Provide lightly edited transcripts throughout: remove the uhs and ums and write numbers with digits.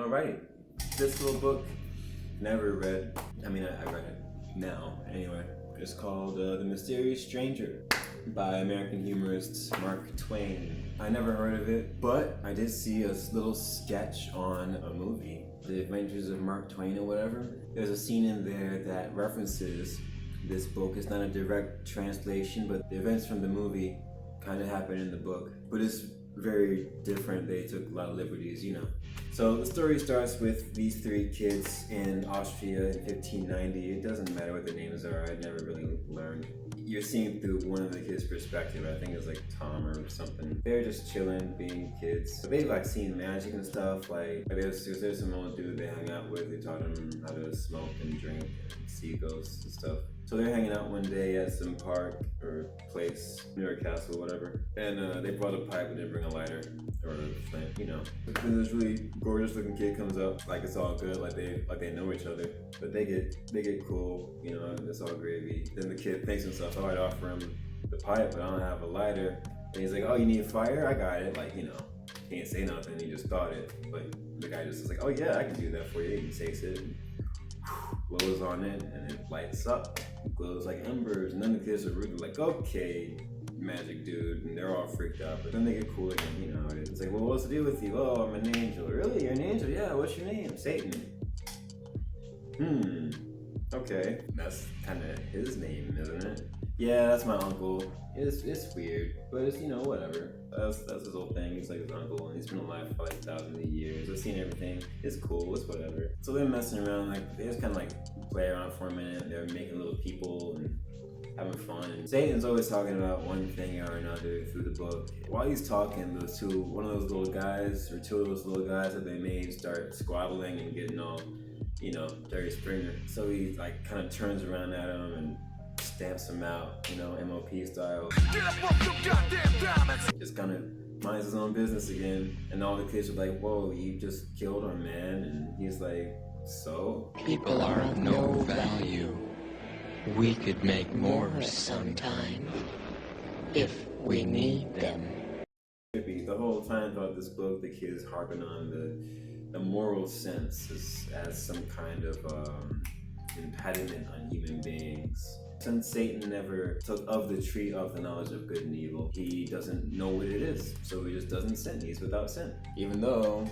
Alrighty, this little book, never read. I mean, I read it now anyway. It's called The Mysterious Stranger by American humorist Mark Twain. I never heard of it, but I did see a little sketch on a movie, The Adventures of Mark Twain or whatever. There's a scene in there that references this book. It's not a direct translation, but the events from the movie kind of happen in the book. But it's very different. They took a lot of liberties, you know. So the story starts with these three kids in Austria in 1590. It doesn't matter what their names are. I never really learned. You're seeing through one of the kids' perspective. I think it's like Tom or something. They're just chilling, being kids. They've like seen magic and stuff. Like there's some old dude they hung out with. They taught him how to smoke and drink and see ghosts and stuff. So they're hanging out one day at some park or place near a castle, whatever. And they brought a pipe and didn't bring a lighter or a flint, you know. And this really gorgeous looking kid comes up, like it's all good, like they know each other. But they get cool, you know, it's all gravy. Then the kid thinks to himself, oh, I'd offer him the pipe, but I don't have a lighter. And he's like, oh, you need fire? I got it. Like, you know, can't say nothing, he just thought it. But the guy just is like, oh yeah, I can do that for you. He takes it, and blows on it, and it lights up. It glows like embers, and then the kids are really like, okay, magic dude, and they're all freaked out. But then they get cool again, you know. It's like, well, what's the deal with you? Oh, I'm an angel. Really? You're an angel? Yeah, what's your name? Satan. Okay. That's kind of his name, isn't it? Yeah, that's my uncle. It's weird, but it's, you know, whatever. That's his whole thing. He's like his uncle, and he's been alive for like thousands of years. I've seen everything. It's cool. It's whatever. So they're messing around. Like they just kind of like play around for a minute. They're making little people and having fun. And Satan's always talking about one thing or another through the book. While he's talking, one of those little guys or two of those little guys that they made start squabbling and getting all, you know, Jerry Springer. So he like kind of turns around at him and stamps him out, you know, MOP style. Just kind of minds his own business again. And all the kids are like, whoa, you just killed our man. And he's like, so? People are of no value. We could make more sometime if we need them. The whole time throughout this book, the kids harping on the moral sense as some kind of impediment on human beings. Since Satan never took of the tree of the knowledge of good and evil, he doesn't know what it is, so he just doesn't sin. He's without sin. Even though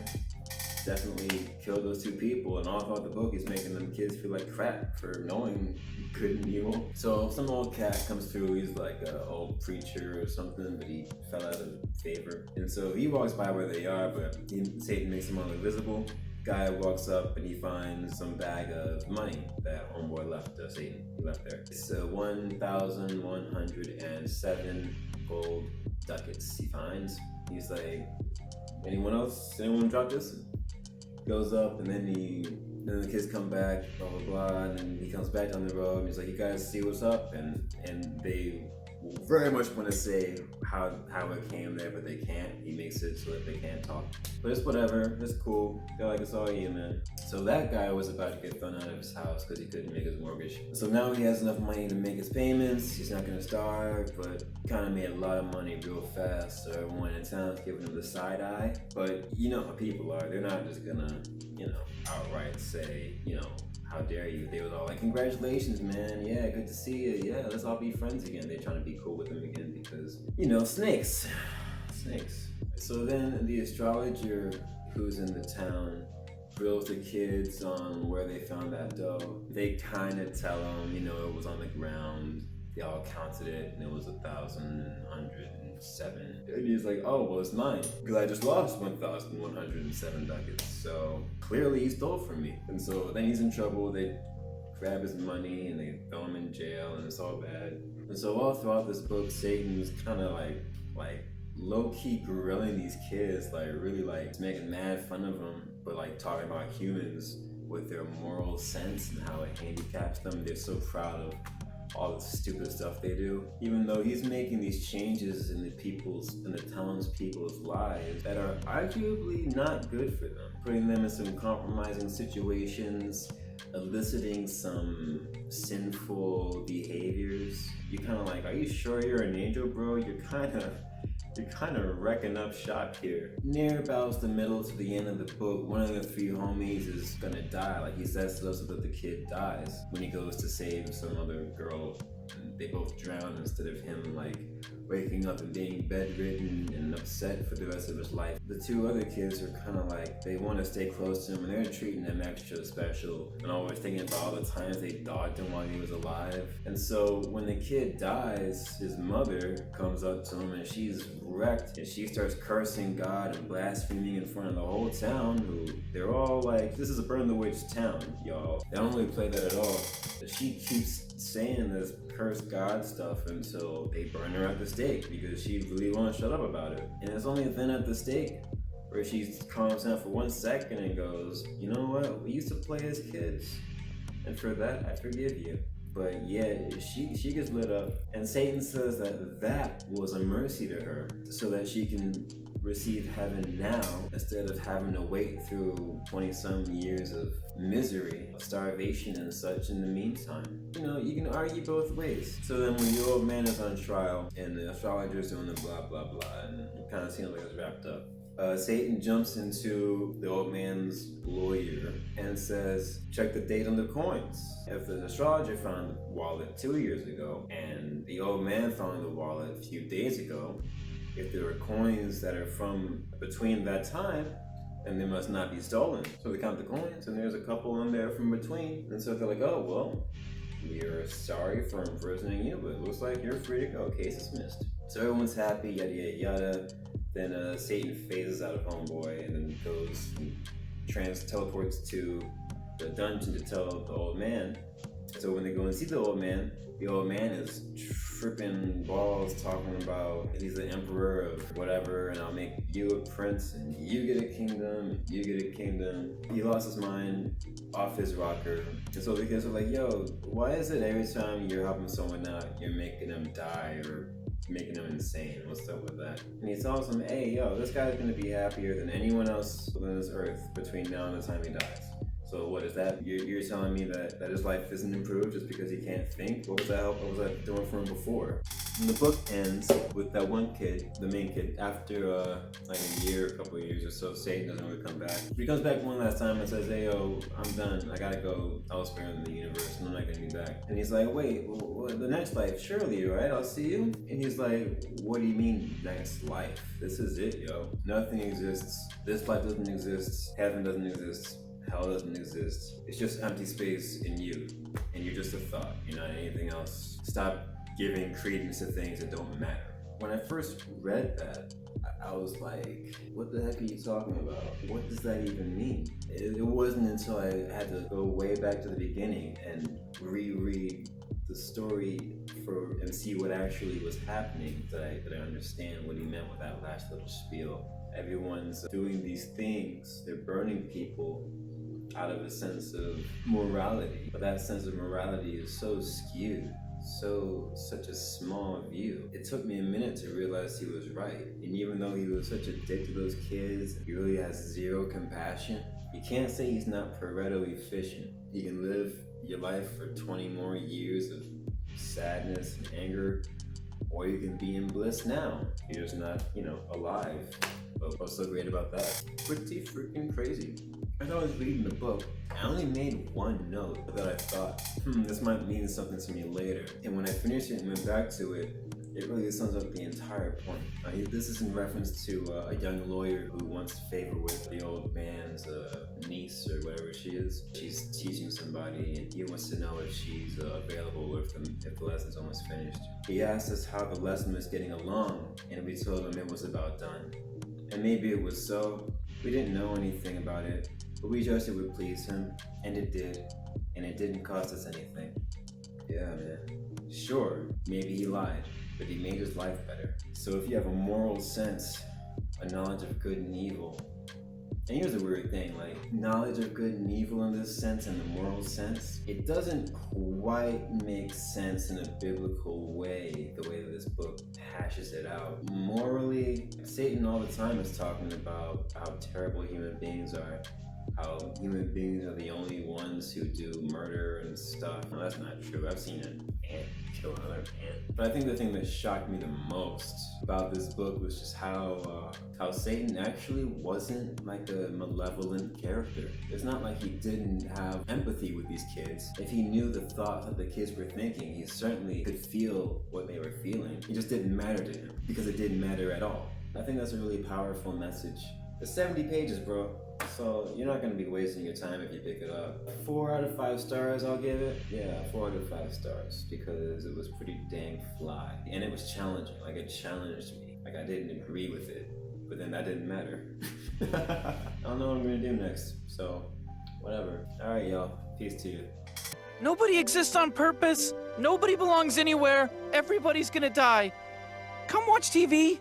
definitely killed those two people, and all throughout the book he's making them kids feel like crap for knowing good and evil. So some old cat comes through, he's like an old preacher or something, but he fell out of favor. And so he walks by where they are, but Satan makes him all invisible. Guy walks up and he finds some bag of money that homeboy left, Satan, he left there. It's 1,107 gold ducats he finds. He's like, anyone else? Anyone drop this? Goes up, and then the kids come back, blah blah blah, and then he comes back down the road and he's like, you guys see what's up? And they very much want to say how it came there, but they can't. He makes it so that they can't talk. But it's whatever, it's cool. They're like, it's all you, man. So that guy was about to get thrown out of his house because he couldn't make his mortgage. So now he has enough money to make his payments. He's not gonna starve, but kind of made a lot of money real fast. So everyone in town's giving him the side eye. But you know how people are. They're not just gonna, you know, outright say, you know, how dare you? They was all like, congratulations, man. Yeah, good to see you. Yeah, let's all be friends again. They're trying to be cool with him again because, you know, snakes. So then the astrologer who's in the town grills the kids on where they found that dough. They kind of tell them, you know, it was on the ground. They all counted it, and it was 1,107. And he's like, oh, well, it's mine, because I just lost 1,107 ducats. So clearly he stole from me. And so then he's in trouble. They grab his money and they throw him in jail, and it's all bad. And so all throughout this book, Satan's kind of like low-key grilling these kids, like really like making mad fun of them, but like talking about humans with their moral sense and how it handicaps them. They're so proud of all the stupid stuff they do, even though he's making these changes in the townspeople's lives that are arguably not good for them, putting them in some compromising situations, eliciting some sinful behaviors. You're kind of like, are you sure you're an angel, bro? You're kind of You're kind of wrecking up shop here. Near about the middle to the end of the book, one of the three homies is gonna die. Like, he says to us that the kid dies when he goes to save some other girl, and they both drown instead of him, like, waking up and being bedridden and upset for the rest of his life. The two other kids are kind of like, they want to stay close to him, and they're treating him extra special and always thinking about all the times they dogged him while he was alive. And so when the kid dies, his mother comes up to him and she's wrecked, and she starts cursing God and blaspheming in front of the whole town, who they're all like, this is a burn the witch town, y'all. They don't really play that at all. But she keeps saying this curse God stuff until they burn her at the stake, because she really won't shut up about it. And it's only then at the stake where she calms down for 1 second and goes, you know what, we used to play as kids, and for that I forgive you. But yeah, she gets lit up, and Satan says that was a mercy to her, so that she can receive heaven now instead of having to wait through 20-some years of misery, starvation and such in the meantime. You know, you can argue both ways. So then when the old man is on trial and the astrologer's doing the blah blah blah, and it kind of seems like it's wrapped up, Satan jumps into the old man's lawyer and says, check the date on the coins. If the astrologer found the wallet 2 years ago and the old man found the wallet a few days ago, if there are coins that are from between that time, then they must not be stolen. So they count the coins, and there's a couple in there from between. And so they're like, oh, well, we're sorry for imprisoning you, but it looks like you're free to go. Case dismissed. So everyone's happy, yada, yada, yada. Then Satan phases out of Homeboy and then goes and teleports to the dungeon to tell the old man. So when they go and see the old man is tripping balls, talking about he's the emperor of whatever, and I'll make you a prince, and you get a kingdom, and you get a kingdom. He lost his mind off his rocker. And so the kids are like, yo, why is it every time you're helping someone out, you're making them die or making them insane? What's up with that? And he tells him, hey, yo, this guy's gonna be happier than anyone else on this earth between now and the time he dies. So what is that? You're telling me that his life isn't improved just because he can't think? What was that doing for him before? And the book ends with that one kid, the main kid, after like a year, a couple of years or so. Satan doesn't really come back. He comes back one last time and says, hey, yo, I'm done. I gotta go elsewhere in the universe, and I'm not gonna be back. And he's like, wait, well, the next life, surely, right? I'll see you? And he's like, what do you mean, next life? This is it, yo. Nothing exists. This life doesn't exist. Heaven doesn't exist. Hell doesn't exist. It's just empty space in you, and you're just a thought. You're not anything else. Stop giving credence to things that don't matter. When I first read that, I was like, what the heck are you talking about? What does that even mean? It wasn't until I had to go way back to the beginning and reread the story and see what actually was happening that I understand what he meant with that last little spiel. Everyone's doing these things. They're burning people out of a sense of morality, but that sense of morality is so skewed, such a small view. It took me a minute to realize he was right, and even though he was such a dick to those kids, he really has zero compassion. You can't say he's not Pareto efficient. You can live your life for 20 more years of sadness and anger, or you can be in bliss now. You're just not, alive. But what's so great about that? Pretty freaking crazy. As I was reading the book, I only made one note that I thought, this might mean something to me later. And when I finished it and went back to it, it really sums up the entire point. This is in reference to a young lawyer who wants to favor with the old man's niece or whatever she is. She's teaching somebody, and he wants to know if she's available or if the lesson's almost finished. He asked us how the lesson was getting along, and we told him it was about done. And maybe it was so. We didn't know anything about it, but we judged it would please him, and it did, and it didn't cost us anything. Yeah, man. Sure, maybe he lied, but he made his life better. So if you have a moral sense, a knowledge of good and evil, and here's the weird thing, like knowledge of good and evil in this sense and the moral sense, it doesn't quite make sense in a biblical way, the way that this book hashes it out. Morally, Satan all the time is talking about how terrible human beings are, how human beings are the only ones who do murder and stuff. No, that's not true. I've seen ant kill another ant. But I think the thing that shocked me the most about this book was just how Satan actually wasn't like a malevolent character. It's not like he didn't have empathy with these kids. If he knew the thoughts that the kids were thinking, he certainly could feel what they were feeling. It just didn't matter to him because it didn't matter at all. I think that's a really powerful message. It's 70 pages, bro. So you're not gonna be wasting your time if you pick it up. 4 out of 5 stars, I'll give it. Yeah, 4 out of 5 stars because it was pretty dang fly. And it was challenging, like it challenged me. Like I didn't agree with it, but then that didn't matter. I don't know what I'm gonna do next, so whatever. All right, y'all, peace to you. Nobody exists on purpose. Nobody belongs anywhere. Everybody's gonna die. Come watch TV.